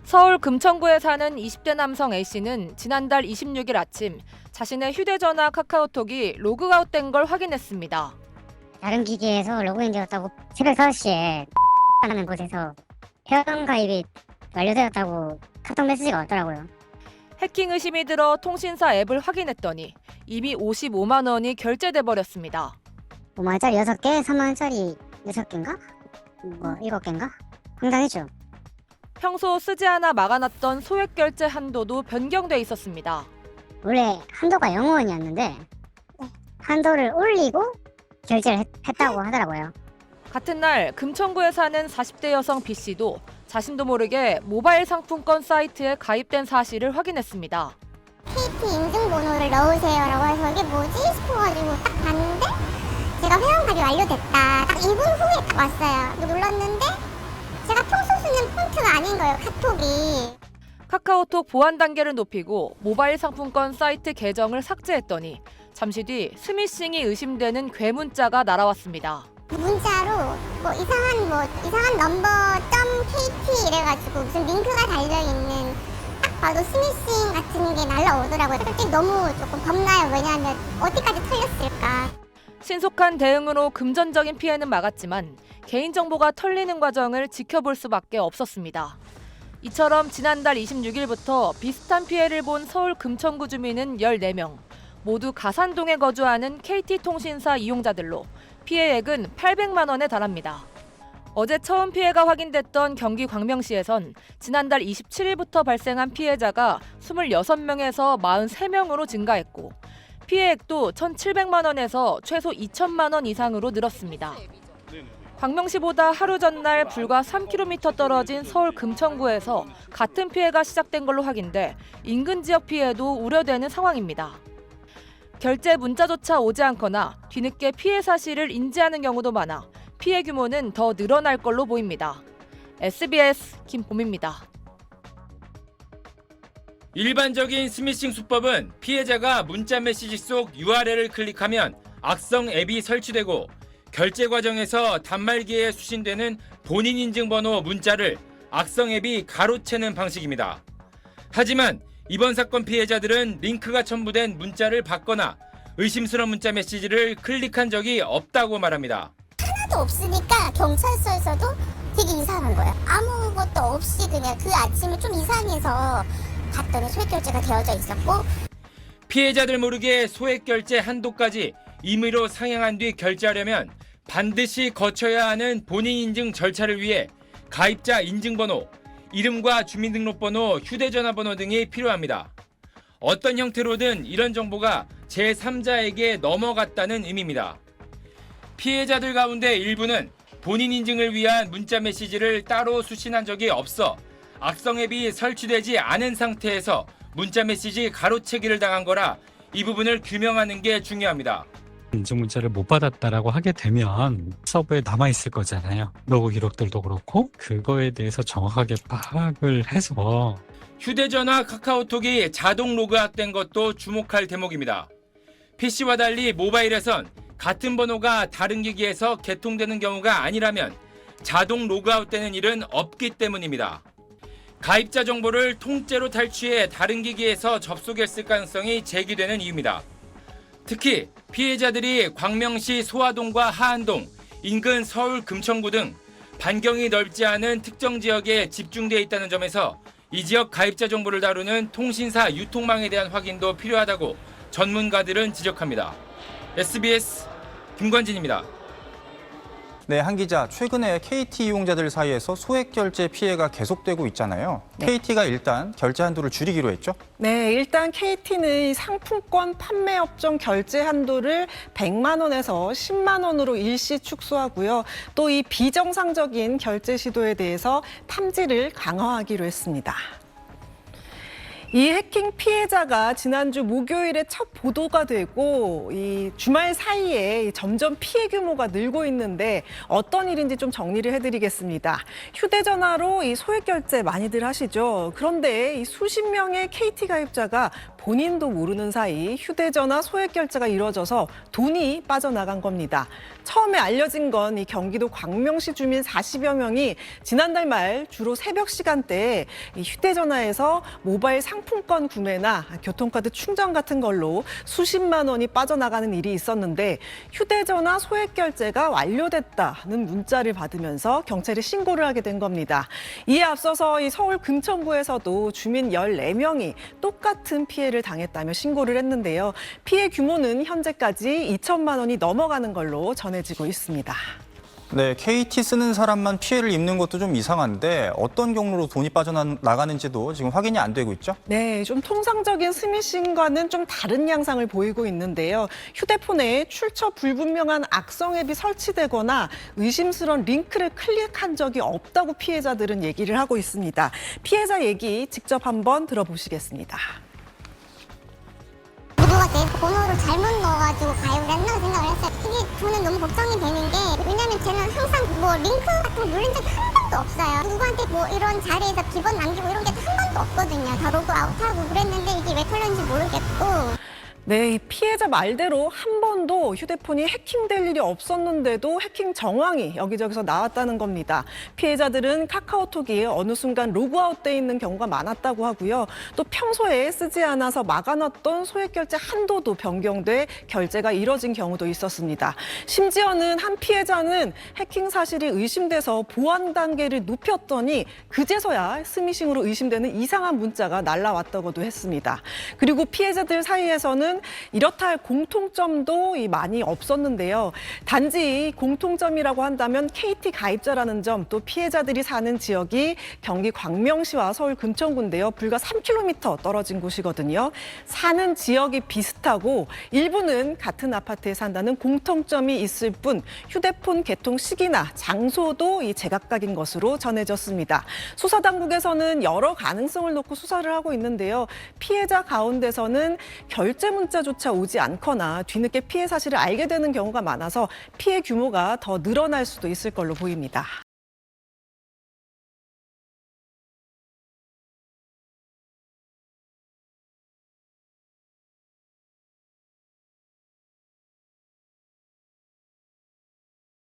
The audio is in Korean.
서울 금천구에 사는 20대 남성 A씨는 지난달 26일 아침 자신의 휴대전화 카카오톡이 로그아웃된 걸 확인했습니다. 다른 기기에서 로그인되었다고 새벽 5시에 라는 곳에서 회원가입이 완료되었다고 카톡 메시지가 왔더라고요. 해킹 의심이 들어 통신사 앱을 확인했더니 이미 55만 원이 결제돼 버렸습니다. 5만원짜리 6개, 3만원짜리 6개인가? 7개인가? 황당했죠. 평소 쓰지 않아 막아놨던 소액 결제 한도도 변경돼 있었습니다. 원래 한도가 0원이었는데 한도를 올리고 결제를 했다고 하더라고요. 같은 날 금천구에 사는 40대 여성 B씨도 자신도 모르게 모바일 상품권 사이트에 가입된 사실을 확인했습니다. KT 인증번호를 넣으세요라고 해서 이게 뭐지 싶어가지고 딱 봤는데 제가 회원가입이 완료됐다. 딱 2분 후에 딱 왔어요. 눌렀는데 제가 평소 쓰는 폰트가 아닌 거예요, 카톡이. 카카오톡 보안 단계를 높이고 모바일 상품권 사이트 계정을 삭제했더니 잠시 뒤 스미싱이 의심되는 괴문자가 날아왔습니다. 문자로 이상한 넘버 .kt 이래가지고 무슨 링크가 달려있는 딱 봐도 스미싱 같은 게 날라오더라고요. 솔직히 너무 조금 겁나요. 왜냐하면 어디까지 털렸을까. 신속한 대응으로 금전적인 피해는 막았지만 개인정보가 털리는 과정을 지켜볼 수밖에 없었습니다. 이처럼 지난달 26일부터 비슷한 피해를 본 서울 금천구 주민은 14명, 모두 가산동에 거주하는 KT통신사 이용자들로 피해액은 800만 원에 달합니다. 어제 처음 피해가 확인됐던 경기 광명시에선 지난달 27일부터 발생한 피해자가 26명에서 43명으로 증가했고 피해액도 1,700만 원에서 최소 2천만 원 이상으로 늘었습니다. 광명시보다 하루 전날 불과 3km 떨어진 서울 금천구에서 같은 피해가 시작된 걸로 확인돼 인근 지역 피해도 우려되는 상황입니다. 결제 문자조차 오지 않거나 뒤늦게 피해 사실을 인지하는 경우도 많아 피해 규모는 더 늘어날 걸로 보입니다. SBS 김봄입니다. 일반적인 스미싱 수법은 피해자가 문자 메시지 속 URL을 클릭하면 악성 앱이 설치되고 결제 과정에서 단말기에 수신되는 본인 인증번호 문자를 악성 앱이 가로채는 방식입니다. 하지만 이번 사건 피해자들은 링크가 첨부된 문자를 받거나 의심스러운 문자 메시지를 클릭한 적이 없다고 말합니다. 하나도 없으니까 경찰서에서도 되게 이상한 거예요. 아무것도 없이 그냥 그 아침에 좀 이상해서 봤더니 소액 결제가 되어져 있었고 피해자들 모르게 소액 결제 한도까지 임의로 상향한 뒤 결제하려면 반드시 거쳐야 하는 본인 인증 절차를 위해 가입자 인증번호, 이름과 주민등록번호, 휴대전화번호 등이 필요합니다. 어떤 형태로든 이런 정보가 제3자에게 넘어갔다는 의미입니다. 피해자들 가운데 일부는 본인 인증을 위한 문자 메시지를 따로 수신한 적이 없어 악성 앱이 설치되지 않은 상태에서 문자 메시지 가로채기를 당한 거라 이 부분을 규명하는 게 중요합니다. 인증 문자를 못 받았다라고 하게 되면 서버에 남아있을 거잖아요. 로그 기록들도 그렇고 그거에 대해서 정확하게 파악을 해서 휴대전화 카카오톡이 자동 로그아웃된 것도 주목할 대목입니다. PC와 달리 모바일에선 같은 번호가 다른 기기에서 개통되는 경우가 아니라면 자동 로그아웃되는 일은 없기 때문입니다. 가입자 정보를 통째로 탈취해 다른 기기에서 접속했을 가능성이 제기되는 이유입니다. 특히 피해자들이 광명시 소화동과 하안동, 인근 서울 금천구 등 반경이 넓지 않은 특정 지역에 집중되어 있다는 점에서 이 지역 가입자 정보를 다루는 통신사 유통망에 대한 확인도 필요하다고 전문가들은 지적합니다. SBS 김관진입니다. 네, 한 기자, 최근에 KT 이용자들 사이에서 소액 결제 피해가 계속되고 있잖아요. 네. KT가 일단 결제 한도를 줄이기로 했죠? 네, 일단 KT는 상품권 판매 업종 결제 한도를 100만 원에서 10만 원으로 일시 축소하고요. 또 이 비정상적인 결제 시도에 대해서 탐지를 강화하기로 했습니다. 이 해킹 피해자가 지난주 목요일에 첫 보도가 되고 이 주말 사이에 점점 피해 규모가 늘고 있는데 어떤 일인지 좀 정리를 해드리겠습니다. 휴대전화로 이 소액 결제 많이들 하시죠. 그런데 이 수십 명의 KT 가입자가 본인도 모르는 사이 휴대전화 소액 결제가 이루어져서 돈이 빠져나간 겁니다. 처음에 알려진 건 이 경기도 광명시 주민 40여 명이 지난달 말 주로 새벽 시간대에 이 휴대전화에서 모바일 상품권 구매나 교통카드 충전 같은 걸로 수십만 원이 빠져나가는 일이 있었는데 휴대전화 소액 결제가 완료됐다는 문자를 받으면서 경찰에 신고를 하게 된 겁니다. 이에 앞서서 이 서울 금천구에서도 주민 14명이 똑같은 피해를 당했다며 신고를 했는데요. 피해 규모는 현재까지 2천만 원이 넘어가는 걸로 전해지고 있습니다. 네, KT 쓰는 사람만 피해를 입는 것도 좀 이상한데 어떤 경로로 돈이 빠져나가는지도 지금 확인이 안 되고 있죠? 네, 좀 통상적인 스미싱과는 좀 다른 양상을 보이고 있는데요. 휴대폰에 출처 불분명한 악성 앱이 설치되거나 의심스러운 링크를 클릭한 적이 없다고 피해자들은 얘기를 하고 있습니다. 피해자 얘기 직접 한번 들어보시겠습니다. 누구가 내 번호를 잘못 넣어가지고 가입을 했나 생각을 했어요. 이게 저는 너무 걱정이 되는 게 왜냐면 쟤는 항상 뭐 링크 같은 거 누른 적이 한 번도 없어요. 누구한테 뭐 이런 자리에서 비번 남기고 이런 게 한 번도 없거든요. 다 로그아웃하고 그랬는데 이게 왜 털렸는지 모르겠고. 네, 이 피해자 말대로 한 번도 휴대폰이 해킹될 일이 없었는데도 해킹 정황이 여기저기서 나왔다는 겁니다. 피해자들은 카카오톡이 어느 순간 로그아웃돼 있는 경우가 많았다고 하고요. 또 평소에 쓰지 않아서 막아놨던 소액 결제 한도도 변경돼 결제가 이뤄진 경우도 있었습니다. 심지어는 한 피해자는 해킹 사실이 의심돼서 보안 단계를 높였더니 그제서야 스미싱으로 의심되는 이상한 문자가 날라왔다고도 했습니다. 그리고 피해자들 사이에서는 이렇다 할 공통점도 많이 없었는데요. 단지 공통점이라고 한다면 KT 가입자라는 점, 또 피해자들이 사는 지역이 경기 광명시와 서울 금천구인데요. 불과 3km 떨어진 곳이거든요. 사는 지역이 비슷하고 일부는 같은 아파트에 산다는 공통점이 있을 뿐 휴대폰 개통 시기나 장소도 제각각인 것으로 전해졌습니다. 수사당국에서는 여러 가능성을 놓고 수사를 하고 있는데요. 피해자 가운데서는 결제 문자조차 오지 않거나 뒤늦게 피해 사실을 알게 되는 경우가 많아서 피해 규모가 더 늘어날 수도 있을 걸로 보입니다.